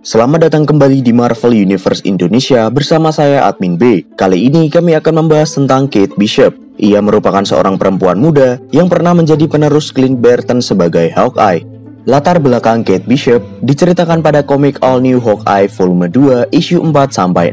Selamat datang kembali di Marvel Universe Indonesia bersama saya Admin B. Kali ini kami akan membahas tentang Kate Bishop. Ia merupakan seorang perempuan muda yang pernah menjadi penerus Clint Barton sebagai Hawkeye. Latar belakang Kate Bishop diceritakan pada komik All New Hawkeye volume 2 issue 4-6.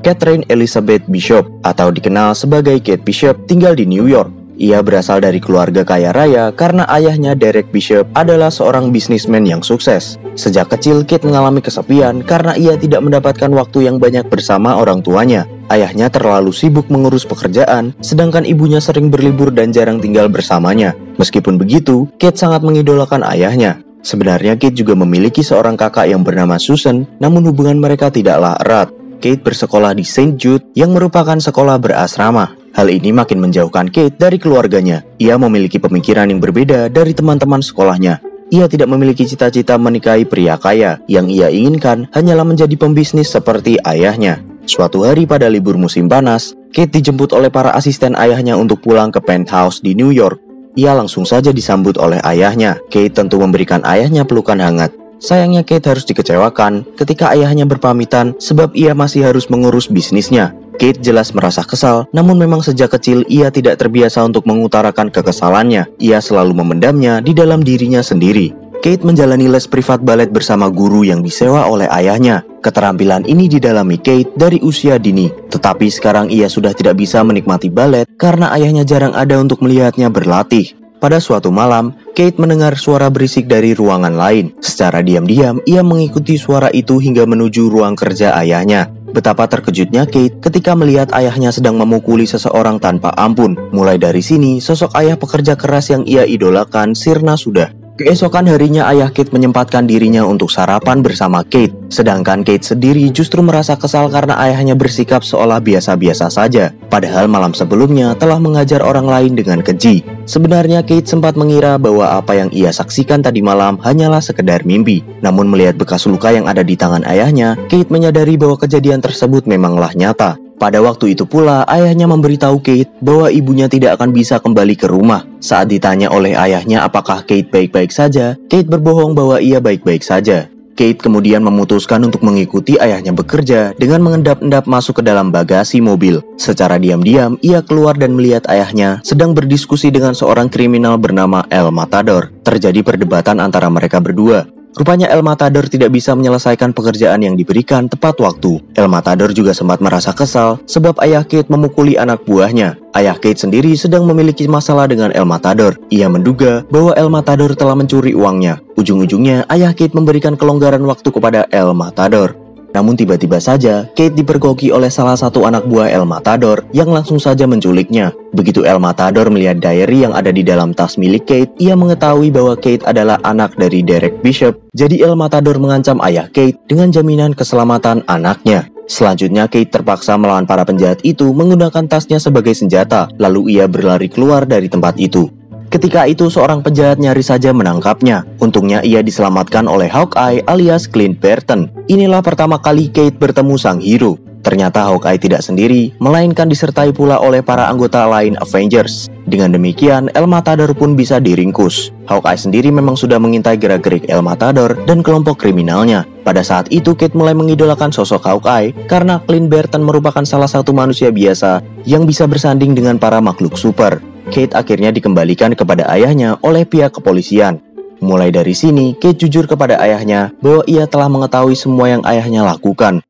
Catherine Elizabeth Bishop atau dikenal sebagai Kate Bishop tinggal di New York. Ia berasal dari keluarga kaya raya karena ayahnya Derek Bishop adalah seorang bisnismen yang sukses. Sejak kecil Kate mengalami kesepian karena ia tidak mendapatkan waktu yang banyak bersama orang tuanya. Ayahnya terlalu sibuk mengurus pekerjaan, sedangkan ibunya sering berlibur dan jarang tinggal bersamanya. Meskipun begitu, Kate sangat mengidolakan ayahnya. Sebenarnya Kate juga memiliki seorang kakak yang bernama Susan, namun hubungan mereka tidaklah erat. Kate bersekolah di St. Jude yang merupakan sekolah berasrama. Hal ini makin menjauhkan Kate dari keluarganya. Ia memiliki pemikiran yang berbeda dari teman-teman sekolahnya. Ia tidak memiliki cita-cita menikahi pria kaya. Yang ia inginkan hanyalah menjadi pembisnis seperti ayahnya. Suatu hari pada libur musim panas, Kate dijemput oleh para asisten ayahnya untuk pulang ke penthouse di New York. Ia langsung saja disambut oleh ayahnya. Kate tentu memberikan ayahnya pelukan hangat. Sayangnya Kate harus dikecewakan ketika ayahnya berpamitan sebab ia masih harus mengurus bisnisnya. Kate jelas merasa kesal, namun memang sejak kecil ia tidak terbiasa untuk mengutarakan kekesalannya. Ia selalu memendamnya di dalam dirinya sendiri. Kate menjalani les privat balet bersama guru yang disewa oleh ayahnya. Keterampilan ini didalami Kate dari usia dini, tetapi sekarang ia sudah tidak bisa menikmati balet karena ayahnya jarang ada untuk melihatnya berlatih. Pada suatu malam, Kate mendengar suara berisik dari ruangan lain. Secara diam-diam, ia mengikuti suara itu hingga menuju ruang kerja ayahnya. Betapa terkejutnya Kate ketika melihat ayahnya sedang memukuli seseorang tanpa ampun. Mulai dari sini, sosok ayah pekerja keras yang ia idolakan sirna sudah. Keesokan harinya ayah Kate menyempatkan dirinya untuk sarapan bersama Kate. Sedangkan Kate sendiri justru merasa kesal karena ayahnya bersikap seolah biasa-biasa saja. Padahal malam sebelumnya telah mengajar orang lain dengan keji. Sebenarnya Kate sempat mengira bahwa apa yang ia saksikan tadi malam hanyalah sekedar mimpi. Namun melihat bekas luka yang ada di tangan ayahnya, Kate menyadari bahwa kejadian tersebut memanglah nyata. Pada waktu itu pula, ayahnya memberitahu Kate bahwa ibunya tidak akan bisa kembali ke rumah. Saat ditanya oleh ayahnya apakah Kate baik-baik saja, Kate berbohong bahwa ia baik-baik saja. Kate kemudian memutuskan untuk mengikuti ayahnya bekerja dengan mengendap-endap masuk ke dalam bagasi mobil. Secara diam-diam, ia keluar dan melihat ayahnya sedang berdiskusi dengan seorang kriminal bernama El Matador. Terjadi perdebatan antara mereka berdua. Rupanya El Matador tidak bisa menyelesaikan pekerjaan yang diberikan tepat waktu. El Matador juga sempat merasa kesal sebab ayah Kate memukuli anak buahnya. Ayah Kate sendiri sedang memiliki masalah dengan El Matador. Ia menduga bahwa El Matador telah mencuri uangnya. Ujung-ujungnya ayah Kate memberikan kelonggaran waktu kepada El Matador. Namun tiba-tiba saja Kate dipergoki oleh salah satu anak buah El Matador yang langsung saja menculiknya. Begitu El Matador melihat diary yang ada di dalam tas milik Kate, ia mengetahui bahwa Kate adalah anak dari Derek Bishop. Jadi El Matador mengancam ayah Kate dengan jaminan keselamatan anaknya. Selanjutnya Kate terpaksa melawan para penjahat itu menggunakan tasnya sebagai senjata. Lalu ia berlari keluar dari tempat itu. Ketika itu seorang penjahat nyaris saja menangkapnya. Untungnya ia diselamatkan oleh Hawkeye alias Clint Barton. Inilah pertama kali Kate bertemu sang hero. Ternyata Hawkeye tidak sendiri, melainkan disertai pula oleh para anggota lain Avengers. Dengan demikian, El Matador pun bisa diringkus. Hawkeye sendiri memang sudah mengintai gerak-gerik El Matador dan kelompok kriminalnya. Pada saat itu Kate mulai mengidolakan sosok Hawkeye karena Clint Barton merupakan salah satu manusia biasa yang bisa bersanding dengan para makhluk super. Kate akhirnya dikembalikan kepada ayahnya oleh pihak kepolisian. Mulai dari sini, Kate jujur kepada ayahnya bahwa ia telah mengetahui semua yang ayahnya lakukan.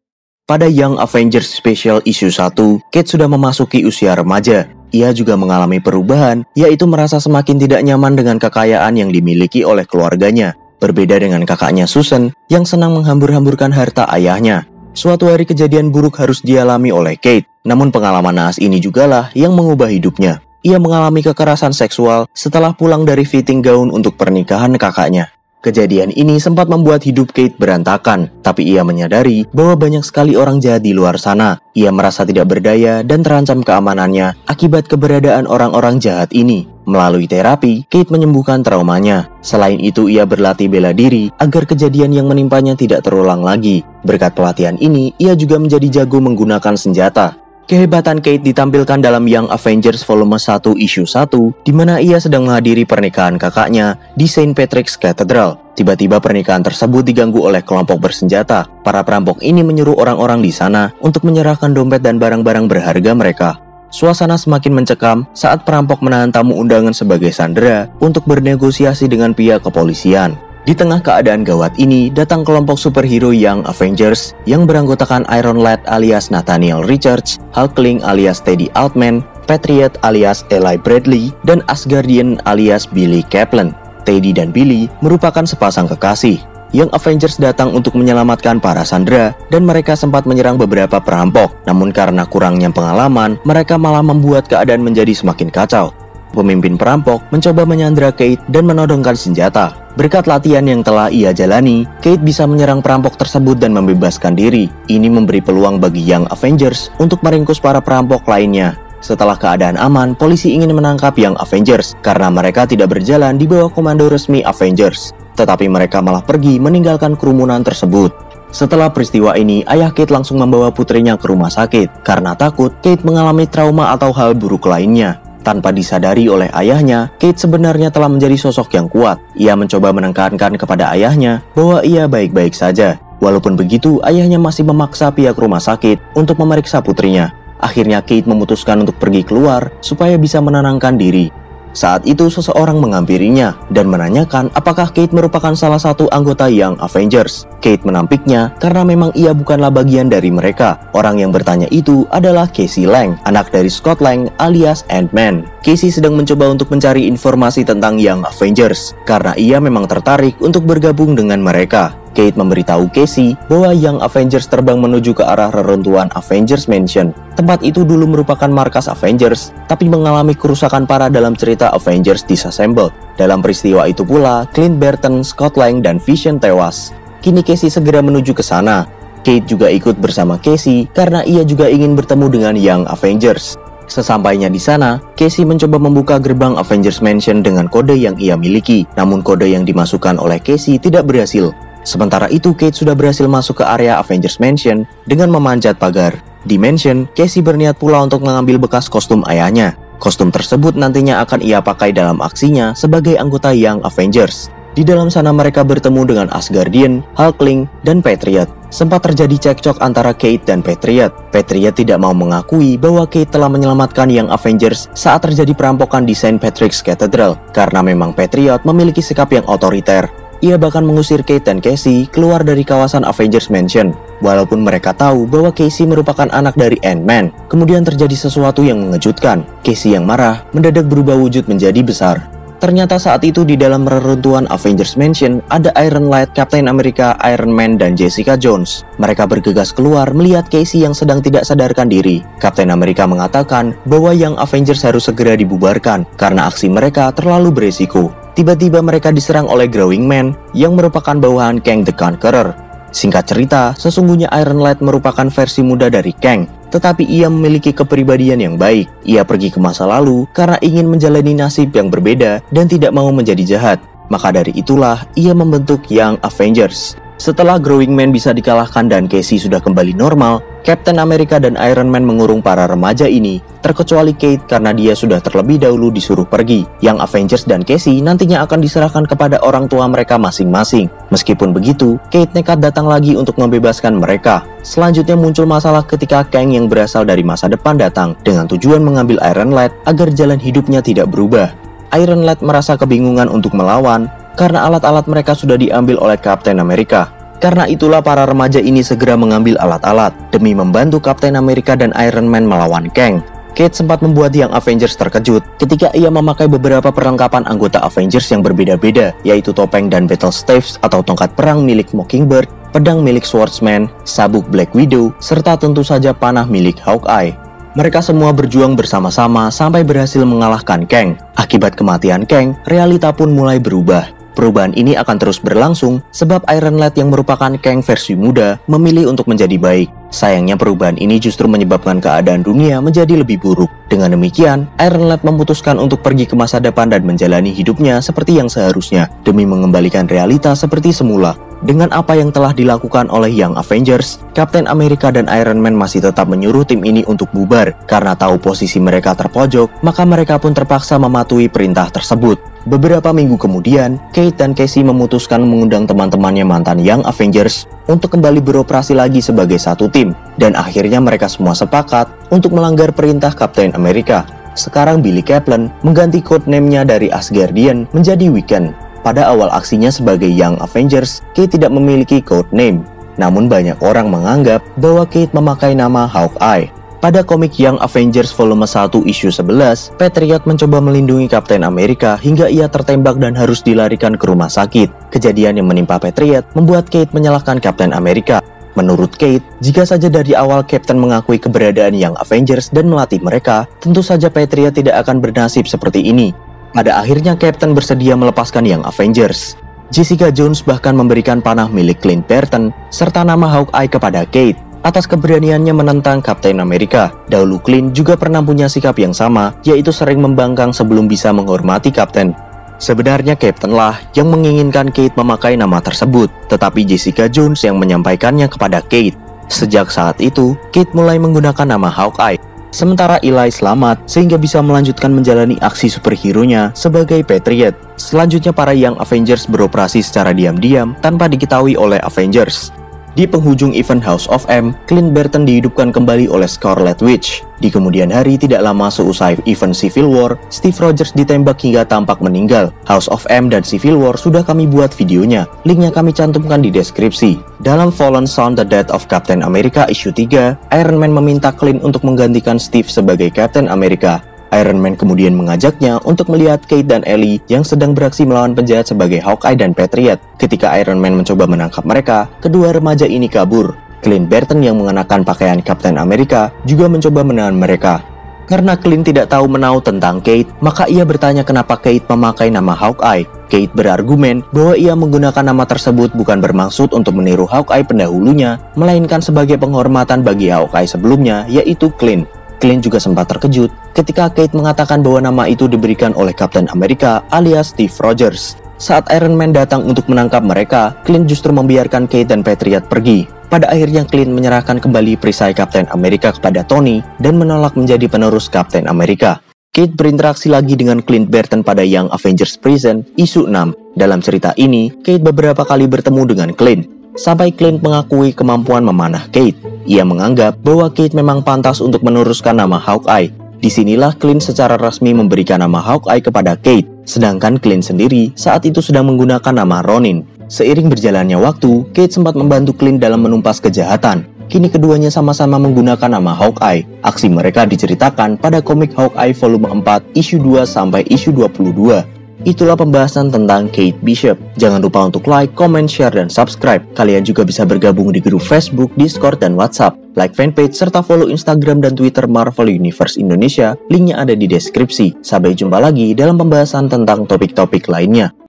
Pada Young Avengers Special Issue 1, Kate sudah memasuki usia remaja. Ia juga mengalami perubahan, yaitu merasa semakin tidak nyaman dengan kekayaan yang dimiliki oleh keluarganya. Berbeda dengan kakaknya Susan, yang senang menghambur-hamburkan harta ayahnya. Suatu hari kejadian buruk harus dialami oleh Kate, namun pengalaman naas ini jugalah yang mengubah hidupnya. Ia mengalami kekerasan seksual setelah pulang dari fitting gaun untuk pernikahan kakaknya. Kejadian ini sempat membuat hidup Kate berantakan, tapi ia menyadari bahwa banyak sekali orang jahat di luar sana. Ia merasa tidak berdaya dan terancam keamanannya akibat keberadaan orang-orang jahat ini. Melalui terapi, Kate menyembuhkan traumanya. Selain itu, ia berlatih bela diri agar kejadian yang menimpanya tidak terulang lagi. Berkat pelatihan ini, ia juga menjadi jago menggunakan senjata. Kehebatan Kate ditampilkan dalam Young Avengers Volume 1 Issue 1, di mana ia sedang menghadiri pernikahan kakaknya di St. Patrick's Cathedral. Tiba-tiba pernikahan tersebut diganggu oleh kelompok bersenjata. Para perampok ini menyuruh orang-orang di sana untuk menyerahkan dompet dan barang-barang berharga mereka. Suasana semakin mencekam saat perampok menahan tamu undangan sebagai sandera untuk bernegosiasi dengan pihak kepolisian. Di tengah keadaan gawat ini, datang kelompok superhero Young Avengers yang beranggotakan Iron Lad alias Nathaniel Richards, Hulkling alias Teddy Altman, Patriot alias Eli Bradley, dan Asgardian alias Billy Kaplan. Teddy dan Billy merupakan sepasang kekasih. Young Avengers datang untuk menyelamatkan para sandera dan mereka sempat menyerang beberapa perampok. Namun karena kurangnya pengalaman, mereka malah membuat keadaan menjadi semakin kacau. Pemimpin perampok mencoba menyandra Kate dan menodongkan senjata. Berkat latihan yang telah ia jalani, Kate bisa menyerang perampok tersebut dan membebaskan diri. Ini memberi peluang bagi Young Avengers untuk meringkus para perampok lainnya. Setelah keadaan aman, polisi ingin menangkap Young Avengers karena mereka tidak berjalan di bawah komando resmi Avengers. Tetapi mereka malah pergi meninggalkan kerumunan tersebut. Setelah peristiwa ini, ayah Kate langsung membawa putrinya ke rumah sakit karena takut Kate mengalami trauma atau hal buruk lainnya. Tanpa disadari oleh ayahnya, Kate sebenarnya telah menjadi sosok yang kuat. Ia mencoba menekankan kepada ayahnya bahwa ia baik-baik saja. Walaupun begitu, ayahnya masih memaksa pihak rumah sakit untuk memeriksa putrinya. Akhirnya Kate memutuskan untuk pergi keluar supaya bisa menenangkan diri. Saat itu seseorang menghampirinya dan menanyakan apakah Kate merupakan salah satu anggota Young Avengers. Kate menampiknya karena memang ia bukanlah bagian dari mereka. Orang yang bertanya itu adalah Casey Lang, anak dari Scott Lang alias Ant-Man. Casey sedang mencoba untuk mencari informasi tentang Young Avengers karena ia memang tertarik untuk bergabung dengan mereka. Kate memberitahu Casey bahwa Young Avengers terbang menuju ke arah reruntuhan Avengers Mansion. Tempat itu dulu merupakan markas Avengers, tapi mengalami kerusakan parah dalam cerita Avengers Disassembled. Dalam peristiwa itu pula, Clint Barton, Scott Lang, dan Vision tewas. Kini Casey segera menuju ke sana. Kate juga ikut bersama Casey karena ia juga ingin bertemu dengan Young Avengers. Sesampainya di sana, Casey mencoba membuka gerbang Avengers Mansion dengan kode yang ia miliki. Namun kode yang dimasukkan oleh Casey tidak berhasil. Sementara itu, Kate sudah berhasil masuk ke area Avengers Mansion dengan memanjat pagar. Di Mansion, Casey berniat pula untuk mengambil bekas kostum ayahnya. Kostum tersebut nantinya akan ia pakai dalam aksinya sebagai anggota Young Avengers. Di dalam sana mereka bertemu dengan Asgardian, Hulkling, dan Patriot. Sempat terjadi cekcok antara Kate dan Patriot. Patriot tidak mau mengakui bahwa Kate telah menyelamatkan Young Avengers saat terjadi perampokan di St. Patrick's Cathedral, karena memang Patriot memiliki sikap yang otoriter. Ia bahkan mengusir Kate dan Casey keluar dari kawasan Avengers Mansion. Walaupun mereka tahu bahwa Casey merupakan anak dari Ant-Man, kemudian terjadi sesuatu yang mengejutkan. Casey yang marah mendadak berubah wujud menjadi besar. Ternyata saat itu di dalam reruntuhan Avengers Mansion ada Iron Lad, Captain America, Iron Man, dan Jessica Jones. Mereka bergegas keluar melihat Casey yang sedang tidak sadarkan diri. Captain America mengatakan bahwa Young Avengers harus segera dibubarkan karena aksi mereka terlalu beresiko. Tiba-tiba mereka diserang oleh Growing Man yang merupakan bawahan Kang the Conqueror. Singkat cerita, sesungguhnya Iron Lad merupakan versi muda dari Kang, tetapi ia memiliki kepribadian yang baik. Ia pergi ke masa lalu karena ingin menjalani nasib yang berbeda dan tidak mau menjadi jahat. Maka dari itulah ia membentuk Young Avengers. Setelah Growing Man bisa dikalahkan dan Casey sudah kembali normal, Captain America dan Iron Man mengurung para remaja ini, terkecuali Kate karena dia sudah terlebih dahulu disuruh pergi. Young Avengers dan Casey nantinya akan diserahkan kepada orang tua mereka masing-masing. Meskipun begitu, Kate nekat datang lagi untuk membebaskan mereka. Selanjutnya muncul masalah ketika Kang yang berasal dari masa depan datang dengan tujuan mengambil Iron Lad agar jalan hidupnya tidak berubah. Iron Lad merasa kebingungan untuk melawan karena alat-alat mereka sudah diambil oleh Captain America. Karena itulah para remaja ini segera mengambil alat-alat demi membantu Captain America dan Iron Man melawan Kang. Kate sempat membuat Young Avengers terkejut ketika ia memakai beberapa perlengkapan anggota Avengers yang berbeda-beda, yaitu topeng dan battle staves atau tongkat perang milik Mockingbird, pedang milik Swordsman, sabuk Black Widow, serta tentu saja panah milik Hawkeye. Mereka semua berjuang bersama-sama sampai berhasil mengalahkan Kang. Akibat kematian Kang, realita pun mulai berubah. Perubahan ini akan terus berlangsung sebab Iron Lad yang merupakan Kang versi muda memilih untuk menjadi baik. Sayangnya perubahan ini justru menyebabkan keadaan dunia menjadi lebih buruk. Dengan demikian, Iron Lad memutuskan untuk pergi ke masa depan dan menjalani hidupnya seperti yang seharusnya demi mengembalikan realita seperti semula. Dengan apa yang telah dilakukan oleh Young Avengers, Captain America dan Iron Man masih tetap menyuruh tim ini untuk bubar. Karena tahu posisi mereka terpojok, maka mereka pun terpaksa mematuhi perintah tersebut. Beberapa minggu kemudian, Kate dan Casey memutuskan mengundang teman-temannya mantan Young Avengers untuk kembali beroperasi lagi sebagai satu tim. Dan akhirnya mereka semua sepakat untuk melanggar perintah Captain America. Sekarang Billy Kaplan mengganti codename-nya dari Asgardian menjadi Wiccan. Pada awal aksinya sebagai Young Avengers, Kate tidak memiliki codename. Namun banyak orang menganggap bahwa Kate memakai nama Hawkeye. Pada komik Young Avengers volume 1 issue 11, Patriot mencoba melindungi Captain America hingga ia tertembak dan harus dilarikan ke rumah sakit. Kejadian yang menimpa Patriot membuat Kate menyalahkan Captain America. Menurut Kate, jika saja dari awal Captain mengakui keberadaan Young Avengers dan melatih mereka, tentu saja Patriot tidak akan bernasib seperti ini. Pada akhirnya Captain bersedia melepaskan Young Avengers. Jessica Jones bahkan memberikan panah milik Clint Barton serta nama Hawkeye kepada Kate atas keberaniannya menentang Captain America. Dahulu Clint juga pernah punya sikap yang sama, yaitu sering membangkang sebelum bisa menghormati Captain. Sebenarnya Captain lah yang menginginkan Kate memakai nama tersebut, tetapi Jessica Jones yang menyampaikannya kepada Kate. Sejak saat itu, Kate mulai menggunakan nama Hawkeye. Sementara Eli selamat sehingga bisa melanjutkan menjalani aksi superhero-nya sebagai Patriot. Selanjutnya para Young Avengers beroperasi secara diam-diam tanpa diketahui oleh Avengers. Di penghujung event House of M, Clint Barton dihidupkan kembali oleh Scarlet Witch. Di kemudian hari tidak lama seusai event Civil War, Steve Rogers ditembak hingga tampak meninggal. House of M dan Civil War sudah kami buat videonya, linknya kami cantumkan di deskripsi. Dalam Fallen Son The Death of Captain America issue 3, Iron Man meminta Clint untuk menggantikan Steve sebagai Captain America. Iron Man kemudian mengajaknya untuk melihat Kate dan Ellie yang sedang beraksi melawan penjahat sebagai Hawkeye dan Patriot. Ketika Iron Man mencoba menangkap mereka, kedua remaja ini kabur. Clint Barton yang mengenakan pakaian Captain America juga mencoba menahan mereka. Karena Clint tidak tahu menau tentang Kate, maka ia bertanya kenapa Kate memakai nama Hawkeye. Kate berargumen bahwa ia menggunakan nama tersebut bukan bermaksud untuk meniru Hawkeye pendahulunya, melainkan sebagai penghormatan bagi Hawkeye sebelumnya, yaitu Clint. Clint juga sempat terkejut ketika Kate mengatakan bahwa nama itu diberikan oleh Captain America alias Steve Rogers. Saat Iron Man datang untuk menangkap mereka, Clint justru membiarkan Kate dan Patriot pergi. Pada akhirnya Clint menyerahkan kembali perisai Captain America kepada Tony dan menolak menjadi penerus Captain America. Kate berinteraksi lagi dengan Clint Barton pada Young Avengers Prison issue 6. Dalam cerita ini, Kate beberapa kali bertemu dengan Clint, sampai Clint mengakui kemampuan memanah Kate. Ia menganggap bahwa Kate memang pantas untuk meneruskan nama Hawkeye. Disinilah Clint secara resmi memberikan nama Hawkeye kepada Kate, sedangkan Clint sendiri saat itu sedang menggunakan nama Ronin. Seiring berjalannya waktu, Kate sempat membantu Clint dalam menumpas kejahatan. Kini keduanya sama-sama menggunakan nama Hawkeye. Aksi mereka diceritakan pada komik Hawkeye volume 4 issue 2 sampai issue 22. Itulah pembahasan tentang Kate Bishop. Jangan lupa untuk like, comment, share, dan subscribe. Kalian juga bisa bergabung di grup Facebook, Discord, dan WhatsApp. Like fanpage serta follow Instagram dan Twitter Marvel Universe Indonesia. Linknya ada di deskripsi. Sampai jumpa lagi dalam pembahasan tentang topik-topik lainnya.